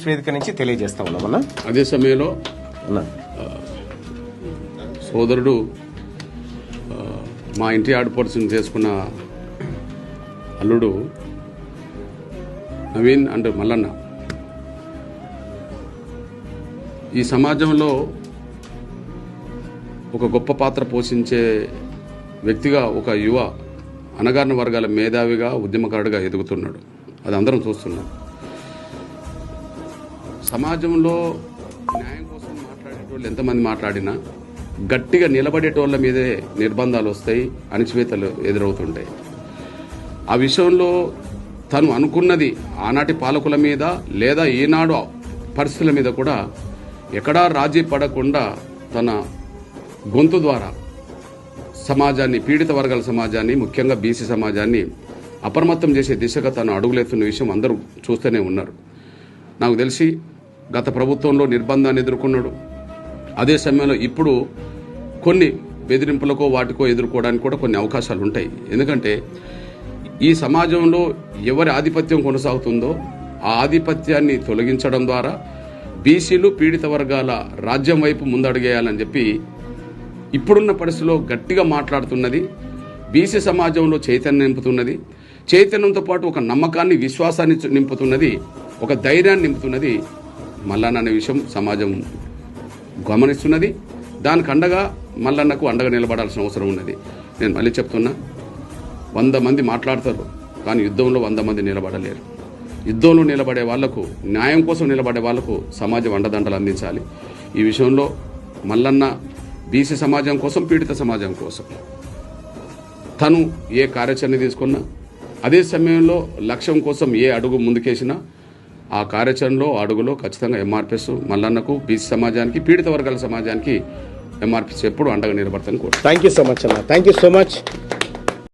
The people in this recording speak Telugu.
వేదిక నుంచి తెలియజేస్తా ఉన్నామన్నా. అదే సమయంలో సోదరుడు మా ఇంటి ఆడపడుచుని చేసుకున్న అల్లుడు నవీన్ అండ్ మల్లన్న ఈ సమాజంలో ఒక గొప్ప పాత్ర పోషించే వ్యక్తిగా ఒక యువ అణగారిన వర్గాల మేధావిగా ఉద్యమకారుడిగా ఎదుగుతున్నాడు. అది అందరం చూస్తున్నాం. సమాజంలో న్యాయం కోసం మాట్లాడేటోళ్ళు ఎంతమంది మాట్లాడినా గట్టిగా నిలబడేటోళ్ళ మీదే నిర్బంధాలు వస్తాయి, అణచివేతలు ఎదురవుతుంటాయి. ఆ విషయంలో తను అనుకున్నది ఆనాటి పాలకుల మీద లేదా ఈనాడు పరిస్థితుల మీద కూడా ఎక్కడా రాజీ పడకుండా తన గొంతు ద్వారా సమాజాన్ని, పీడిత వర్గాల సమాజాన్ని, ముఖ్యంగా బీసీ సమాజాన్ని అప్రమత్తం చేసే దిశగా తను అడుగులేస్తున్న విషయం అందరూ చూస్తూనే ఉన్నారు. నాకు తెలిసి గత ప్రభుత్వంలో నిర్బంధాన్ని ఎదుర్కొన్నాడు. అదే సమయంలో ఇప్పుడు కొన్ని బెదిరింపులకో వాటికో ఎదుర్కోవడానికి కూడా కొన్ని అవకాశాలు ఉంటాయి. ఎందుకంటే ఈ సమాజంలో ఎవరి ఆధిపత్యం కొనసాగుతుందో ఆ ఆధిపత్యాన్ని తొలగించడం ద్వారా బీసీలు, పీడిత వర్గాల రాజ్యం వైపు ముందడుగేయాలని చెప్పి ఇప్పుడున్న పరిస్థితిలో గట్టిగా మాట్లాడుతున్నది. బీసీ సమాజంలో చైతన్యం నింపుతున్నది. చైతన్యంతో పాటు ఒక నమ్మకాన్ని, విశ్వాసాన్ని నింపుతున్నది, ఒక ధైర్యాన్ని నింపుతున్నది మల్లన్న అనే విషయం సమాజం గమనిస్తున్నది. దానికి అండగా మల్లన్నకు అండగా నిలబడాల్సిన అవసరం ఉన్నది. నేను మళ్ళీ చెప్తున్నా, 100 మంది మాట్లాడతారు, కానీ యుద్ధంలో 100 మంది నిలబడలేరు. యుద్ధంలో నిలబడే వాళ్లకు, న్యాయం కోసం నిలబడే వాళ్లకు సమాజం అండదండలు అందించాలి. ఈ విషయంలో మల్లన్న బీసీ సమాజం కోసం, పీడిత సమాజం కోసం తను ఏ కార్యాచరణ తీసుకున్నా, అదే సమయంలో లక్ష్యం కోసం ఏ అడుగు ముందుకేసినా ఆ కార్యాచరణలో, అడుగులో ఖచ్చితంగా ఎంఆర్పిఎస్ మల్లన్నకు, బీసీ సమాజానికి, పీడిత వర్గాల సమాజానికి ఎంఆర్పిఎస్ ఎప్పుడు అండగా నిలబడతాను కూడా. థ్యాంక్ యూ సో మచ్ అన్న. Thank you so much.